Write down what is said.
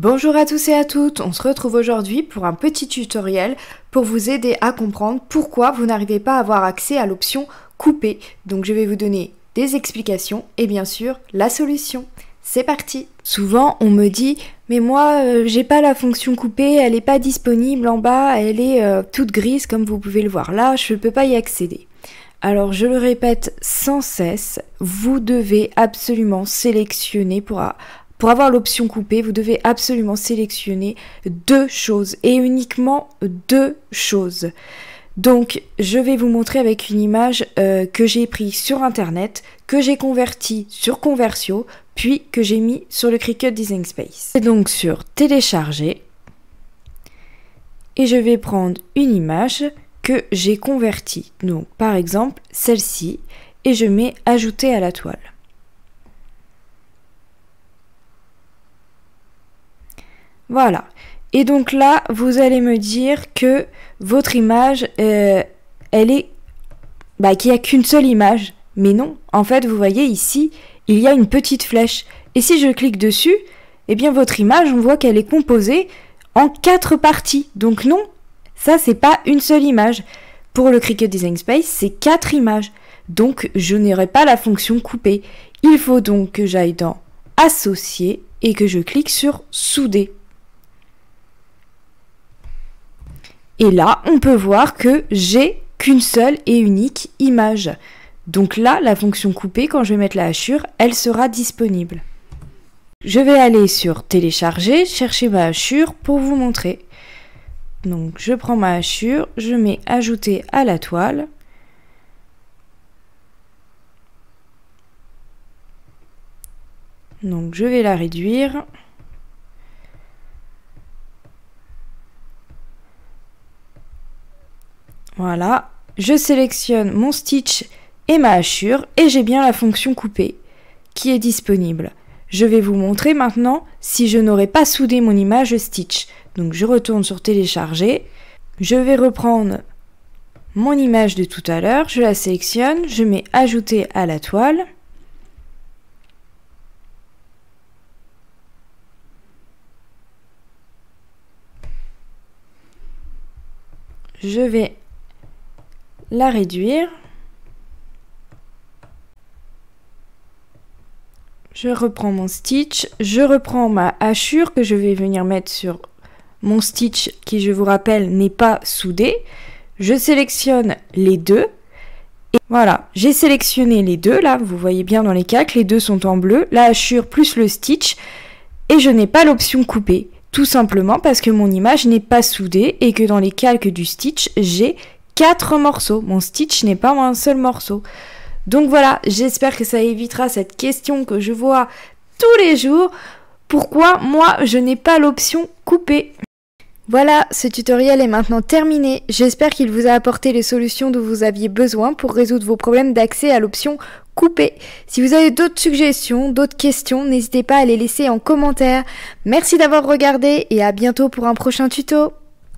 Bonjour à tous et à toutes, on se retrouve aujourd'hui pour un petit tutoriel pour vous aider à comprendre pourquoi vous n'arrivez pas à avoir accès à l'option couper. Donc je vais vous donner des explications et bien sûr la solution. C'est parti! Souvent on me dit mais moi j'ai pas la fonction couper, elle est pas disponible en bas, elle est toute grise comme vous pouvez le voir là, je ne peux pas y accéder. Alors je le répète sans cesse, vous devez absolument sélectionner pour avoir l'option couper, vous devez absolument sélectionner deux choses et uniquement deux choses. Donc je vais vous montrer avec une image que j'ai prise sur internet, que j'ai convertie sur Conversio, puis que j'ai mis sur le Cricut Design Space. C'est donc sur télécharger et je vais prendre une image que j'ai convertie, donc par exemple celle-ci, et je mets ajouter à la toile. Voilà. Et donc là, vous allez me dire que votre image, elle est... qu'il n'y a qu'une seule image. Mais non, en fait, vous voyez ici, il y a une petite flèche. Et si je clique dessus, eh bien votre image, on voit qu'elle est composée en 4 parties. Donc non, ça, c'est pas une seule image. Pour le Cricut Design Space, c'est 4 images. Donc, je n'aurai pas la fonction couper. Il faut donc que j'aille dans Associer et que je clique sur Souder. Et là, on peut voir que j'ai qu'une seule et unique image. Donc là, la fonction couper, quand je vais mettre la hachure, elle sera disponible. Je vais aller sur télécharger, chercher ma hachure pour vous montrer. Donc je prends ma hachure, je mets ajouter à la toile. Donc je vais la réduire. Voilà, je sélectionne mon stitch et ma hachure et j'ai bien la fonction couper qui est disponible. Je vais vous montrer maintenant si je n'aurais pas soudé mon image stitch. Donc je retourne sur télécharger, je vais reprendre mon image de tout à l'heure, je la sélectionne, je mets ajouter à la toile. Je vais la réduire. Je reprends mon stitch, je reprends ma hachure que je vais venir mettre sur mon stitch qui, je vous rappelle, n'est pas soudé. Je sélectionne les deux. Et voilà, j'ai sélectionné les deux, là, vous voyez bien dans les calques, les deux sont en bleu, la hachure plus le stitch, et je n'ai pas l'option couper. Tout simplement parce que mon image n'est pas soudée et que dans les calques du stitch, j'ai 4 morceaux. Mon stitch n'est pas un seul morceau. Donc voilà, j'espère que ça évitera cette question que je vois tous les jours. Pourquoi moi je n'ai pas l'option couper? Voilà, ce tutoriel est maintenant terminé. J'espère qu'il vous a apporté les solutions dont vous aviez besoin pour résoudre vos problèmes d'accès à l'option couper. Si vous avez d'autres suggestions, d'autres questions, n'hésitez pas à les laisser en commentaire. Merci d'avoir regardé et à bientôt pour un prochain tuto.